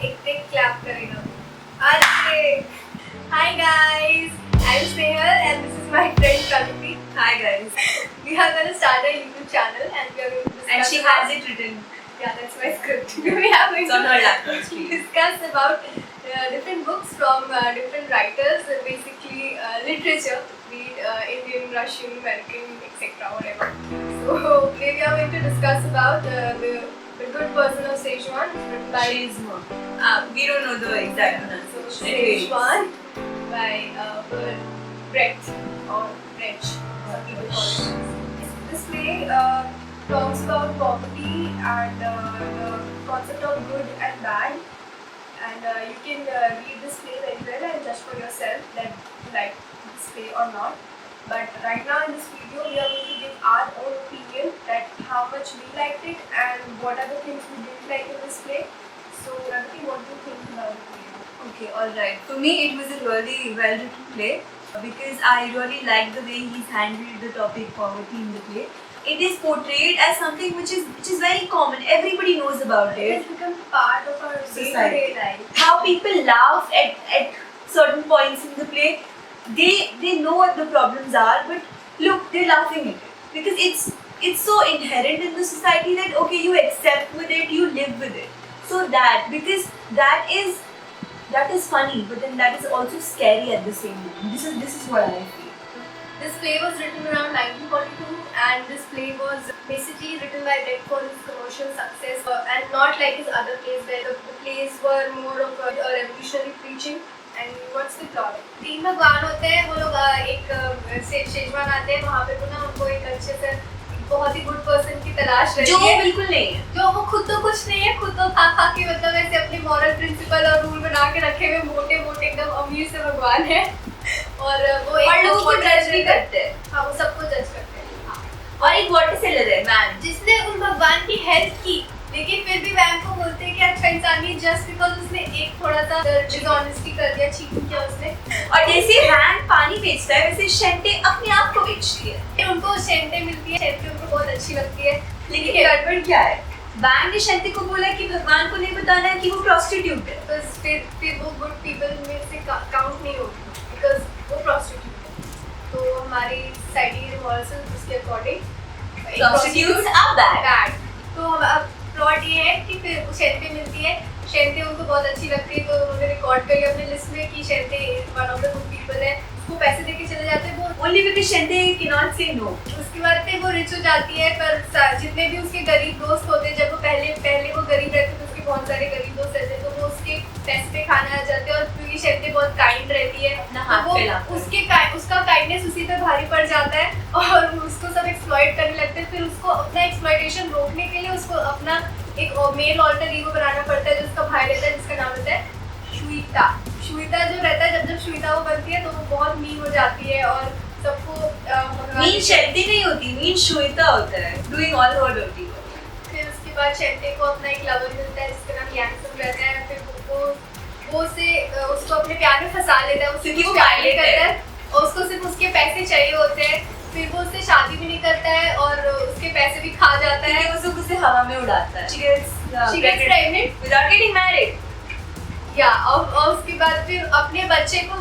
एक क्लैप करेगा। अरे Hi guys, I'm Snehal and this is my friend Pranuti. Hi guys. We are going to start a YouTube channel and we are going to discuss And she has it written. Yeah, that's my script. We are going It's on her laptop to screen. discuss about different books from different writers, basically literature, be it Indian, Russian, American, etc. whatever. So today we are going to discuss about the Good Person of Szechuan, written by She's we don't know the exact pronunciation. Szechuan by Brecht or Brecht, some people call it. This play talks about poverty and the concept of good and bad, and you can read this play very well and judge for yourself that you like this play or not. But right now in this video we are going to give our own opinion that how much we liked it and what are the things we didn't like in this play. So Ragati, what do you think about the play? Okay, alright. For me, it was a really well written play because I really liked the way he's handled the topic poverty in the play. It is portrayed as something which is very common. Everybody knows about It it. has become part of our Society. day-to-day life. How people laugh at certain points in the play. They know what the problems are, but look, they're laughing at it because it's so inherent in the society that okay, you accept with it, you live with it. So because that is funny, but then that is also scary at the same time. This is what I feel. This play was written around 1942 and this play was basically written by Brecht for his commercial success and not like his other plays where the plays were more of a revolutionary preaching. And what's the plot? 3 भगवान होते हैं, वो लोग एक Schezwan आते हैं, वहाँ पे तो ना उनको एक अच्छे से बहुत ही गुड पर्सन की तलाश रहती है जो बिल्कुल नहीं है, जो वो खुद तो कुछ नहीं है, खुद तो खा के मतलब ऐसे अपने मॉरल प्रिंसिपल और रूल बना के रखे हुए मोटे मोटे एकदम अमीर से भगवान है और वो और लोगों को जज भी करते हैं। हाँ, वो सबको जज करते हैं। और एक वाटर सेलर है मैन जिसने उन भगवान की हेल्प की, लेकिन फिर भी वैम को बोलते हैं कि अच्छा इंसान नहीं, जस्ट बिकॉज उसने एक थोड़ा सा डिसऑनेस्टी कर दिया, चीटिंग किया उसने। और जैसे हैंड पानी बेचता है वैसे शेंटे अपने आप को बेचती है। उनको शेंटे मिलती है, शेंटे उनको बहुत अच्छी लगती है, लेकिन गड़बड़ क्या है, बैंक ने शेंटे को बोला कि भगवान को नहीं बताना है कि वो प्रोस्टिट्यूट है। तो फिर वो गुड पीपल में से काउंट नहीं होगी बिकॉज वो प्रोस्टिट्यूट है। तो हमारी सोसाइटी के मॉरल्स उसके अकॉर्डिंग Prostitutes are bad. तो अब प्लॉट ये है कि फिर शेंटे मिलती है, शेंटे उनको बहुत अच्छी लगती है तो उन्होंने रिकॉर्ड कर लिया अपने लिस्ट में कि शेंटे one of the good people है, उसको पैसे देके चले जाते हैं वो Only because शेंटे cannot say no. उसके बाद फिर वो रिच हो जाती है, पर जितने भी उसके गरीब दोस्त होते हैं, जब वो पहले वो गरीब रहते थे, उसके बहुत सारे गरीब दोस्त रहते तो वो उसके पैसे पे खाने आ जाते हैं और क्योंकि शेंटे बहुत काइंड रहती है तो वो उसका काइंडनेस उसी पे भारी पड़ जाता है और उसको सब एक्सप्लॉइट करने लगते हैं। फिर उसको अपना एक्सप्लॉइटेशन रोकने के लिए उसको अपना एक मेल ऑल्टर ईगो बनाना पड़ता है जो उसका भाई रहता है, जिसका नाम रहता है श्वेता। श्वेता जो रहता है, जब श्वेता वो बनती है तो वो बहुत मीन हो जाती है और सबको मीन शेंटे नहीं होती, मीन श्वेता होता है, doing all her dirty work. फिर उसके बाद शेंटे को अपना एक लवर मिलता है जिसका नाम यांगसुन रहता है। फिर वो उसको अपने प्यार में फंसा लेता है, क्योंकि वो प्यार नहीं पायलट करता है और उसको सिर्फ उसके पैसे चाहिए होते हैं। फिर वो उससे शादी भी नहीं करता है और उसके पैसे भी खा जाता है, उसे हवा में उड़ाता है। She gets pregnant without getting married. या और उसके बाद फिर अपने बच्चे को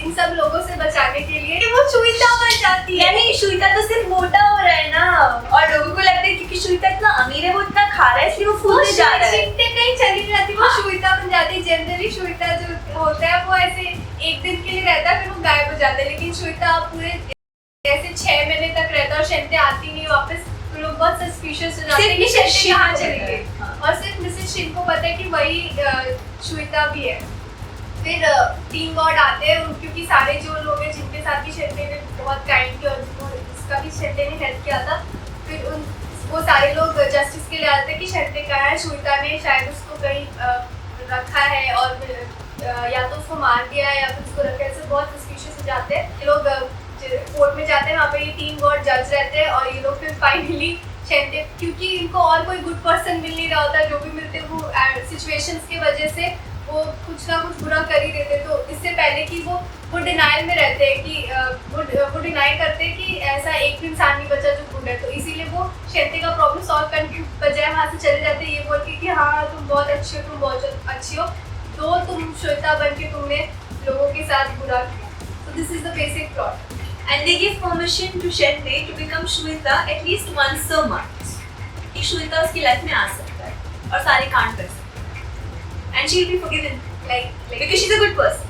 इन सब लोगों से बचाने के लिए वो श्वेता बन जाती है। यानी श्वेता तो सिर्फ मोटा हो रहा है ना और लोगों को लगता है क्योंकि श्वेता इतना अमीर है, वो इतना खा रहा है इसलिए वो फूलते जा रहा है। शिफ्टे कहीं चली जाती है, वो श्वेता बन जाती है। जनरली श्वेता जो होता है वो ऐसे एक दिन के लिए रहता है फिर वो गायब हो जाता है, लेकिन श्वेता पूरे ऐसे 6 महीने तक रहता है और शेंटे आती नहीं वापस, तो लोग बहुत सस्पिशियस हो जाते हैं कि शेंटे कहाँ चली गई। और सिर्फ मिसेस शिन को पता है कि वही श्वेता भी है। फिर 3 गॉड आते हैं क्योंकि सारे जो लोग हैं जिनके साथ भी शेंटे ने बहुत काइंड किया और जिसका भी शेंटे ने हेल्प किया था, फिर वो सारे लोग जस्टिस के लिए आते हैं कि शेंटे कहाँ है। श्वेता ने शायद उसको कहीं रखा है और या तो उसको मार दिया है या फिर उसको रखा है, ऐसे बहुत सस्पिशियस हो जाते हैं। ये लोग कोर्ट में जाते हैं, वहाँ पे ये 3 गॉड जज रहते हैं और ये लोग फिर फाइनली शेंटे, क्योंकि इनको और कोई गुड पर्सन मिल नहीं रहा होता, जो भी मिलते वो सिचुएशंस की वजह से वो कुछ ना कुछ बुरा कर ही देते। तो इससे पहले कि वो डिनाइल में रहते हैं कि वो डिनाई करते हैं कि ऐसा एक भी इंसान नहीं बचा जो गुड है, तो इसीलिए वो शेंटे का प्रॉब्लम सॉल्व करने के बजाय वहाँ से चले जाते हैं ये बोल के कि हाँ तुम बहुत अच्छे हो, तुम बहुत अच्छी हो। तो तुम श्वेता बन के तुमने लोगों के साथ बुरा किया. So this is the basic plot. And they give permission to Shente to become Shweta at least once a month. कि श्वेता उसकी लाइफ में आ सकता है और सारे कांड कर सकता है. And she'll be forgiven Like because she's a good person.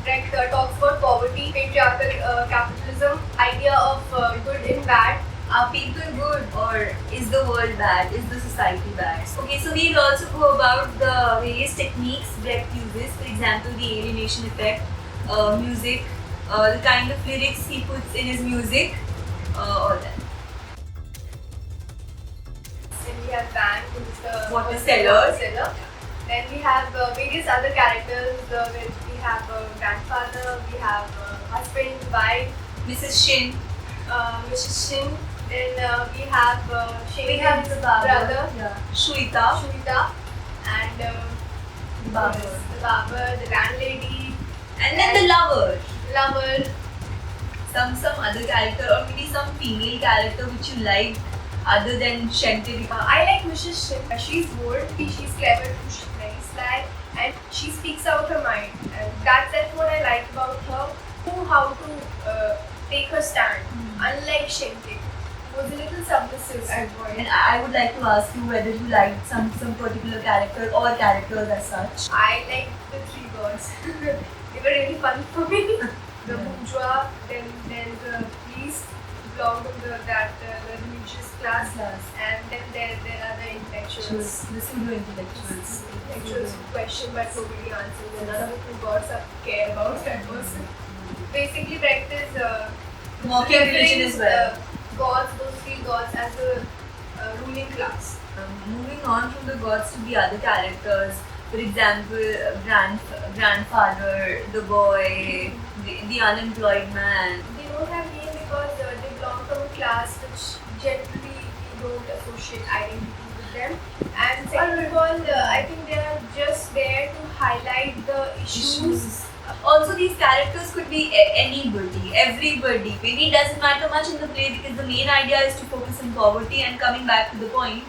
Brecht talks about poverty, patriarchal capitalism, idea of good and bad. Are people good or is the world bad? Is the society bad? Okay, so we'll also go about the various techniques Brecht uses. For example, the alienation effect, music, the kind of lyrics he puts in his music, all that. Then we have Van, who is the Water seller. seller. Then we have various other characters. We have grandfather, we have husband, wife, Mrs. Shin. Mrs. Shin. Then we have We have the brother, yeah. Shweta. Shweta, and Babar. the barber, the landlady, And then the lover. lover. Some other character or maybe some female character which you liked other than Shente. I like Mrs. Shin. She's bold, she's clever, she's very sly, and she speaks out her mind. And that's what I like about her. Know how to take her stand. Unlike Shente, who was a little submissive at point. And I would like to ask you whether you liked some particular character or characters as such. I like the three girls. They were really fun for me. The bourgeois, then the priest, belonged to the religious class, and then there are the intellectuals. The pseudo-intellectuals. Intellectuals who question but nobody answers, and none of the two gods care about that person. Basically, practice Mocking religion as well. Gods, those three gods, as the ruling class. Moving on from the gods to the other characters, for example, grandfather, the boy, the unemployed man. They don't have name because they belong to a class which generally we don't associate identity with them. And second of all, I think they are just there to highlight the issues. Also, these characters could be anybody, everybody. Maybe it doesn't matter much in the play because the main idea is to focus on poverty. And coming back to the point,